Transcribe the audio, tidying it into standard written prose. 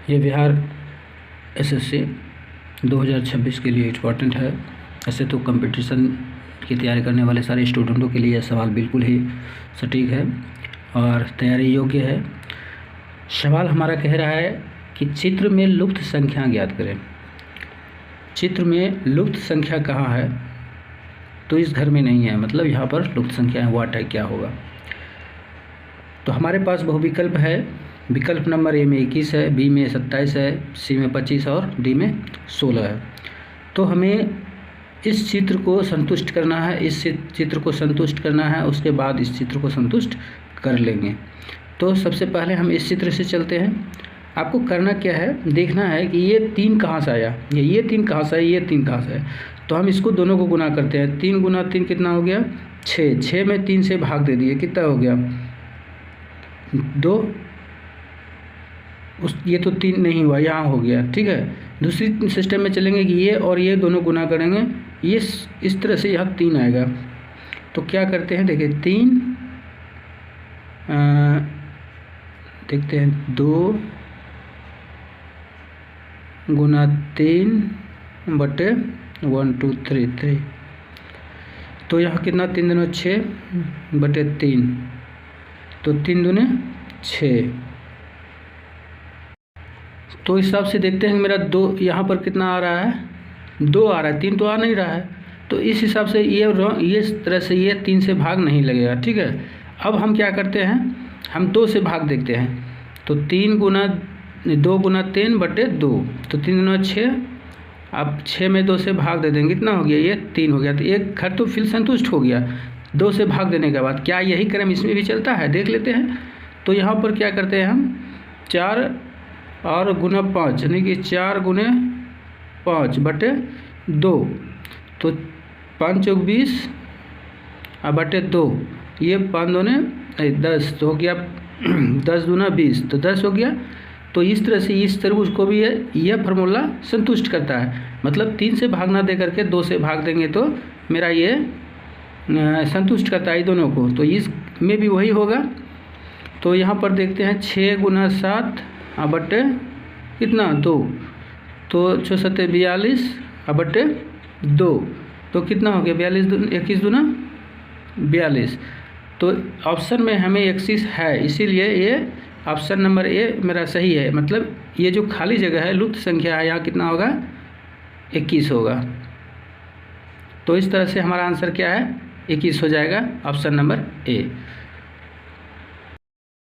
ये बिहार एसएससी 2026 के लिए इम्पोर्टेंट है। ऐसे तो कंपटीशन की तैयारी करने वाले सारे स्टूडेंटों के लिए यह सवाल बिल्कुल ही सटीक है और तैयारी योग्य है। सवाल हमारा कह रहा है कि चित्र में लुप्त संख्या ज्ञात करें। चित्र में लुप्त संख्या कहाँ है? तो इस घर में नहीं है, मतलब यहाँ पर लुप्त संख्या है, व्हाट है, क्या होगा? तो हमारे पास बहुविकल्प है। विकल्प नंबर ए में 21 है, बी में 27 है, सी में 25 और डी में 16 है। तो हमें इस चित्र को संतुष्ट करना है, इस चित्र को संतुष्ट करना है, उसके बाद इस चित्र को संतुष्ट कर लेंगे। तो सबसे पहले हम इस चित्र से चलते हैं। आपको करना क्या है, देखना है कि ये 3 कहाँ से आया, ये 3 कहाँ से है, ये 3 कहाँ से है। तो हम इसको दोनों को गुना करते हैं। 3 गुना 3 कितना हो गया? 6। 6 में 3 से भाग दे दिए, कितना हो गया? 2। ये तो 3 नहीं हुआ, यहाँ हो गया, ठीक है। दूसरी सिस्टम में चलेंगे कि ये और ये दोनों गुना करेंगे, ये इस तरह से यहाँ 3 आएगा। तो क्या करते हैं, देखिए 3 देखते हैं 2 गुना 3 बटे 1 2 3 3। तो यहाँ कितना? 3 दूनी 6 बटे 3, तो 3 दूनी 6। तो इस हिसाब से देखते हैं मेरा 2 यहाँ पर कितना आ रहा है? 2 आ रहा है, 3 तो आ नहीं रहा है। तो इस हिसाब से ये इस तरह से ये 3 से भाग नहीं लगेगा, ठीक है। अब हम क्या करते हैं, हम 2 से भाग देखते हैं। तो 2 गुना 3 बटे 2, तो 3 दूना 6। अब 6 में 2 से भाग दे देंगे, कितना हो गया? ये 3 हो गया। तो एक घर तो फिर संतुष्ट हो गया 2 से भाग देने के बाद। क्या यही क्रम इसमें भी चलता है, देख लेते हैं। तो यहाँ पर क्या करते हैं हम, 4 और गुना 5, यानी कि 4 गुने 5 बटे 2, तो 5 चौक 20 और बटे 2, ये 5 दूने 10, तो हो गया 10 दूना 20, तो 10 हो गया। तो इस तरह से इस तरबूज को भी यह फार्मूला संतुष्ट करता है। मतलब 3 से भाग ना दे करके 2 से भाग देंगे तो मेरा ये संतुष्ट करता है दोनों को। तो इसमें भी वही होगा। तो यहाँ पर देखते हैं 6 गुना 7 बटे कितना? 2, तो 6 7 42 बटे 2, तो कितना हो गया? 21 दूना 42। तो ऑप्शन में हमें 21 है, इसीलिए ये ऑप्शन नंबर ए मेरा सही है। मतलब ये जो खाली जगह है, लुप्त संख्या है, यहाँ कितना होगा? 21 होगा। तो इस तरह से हमारा आंसर क्या है? 21 हो जाएगा, ऑप्शन नंबर ए।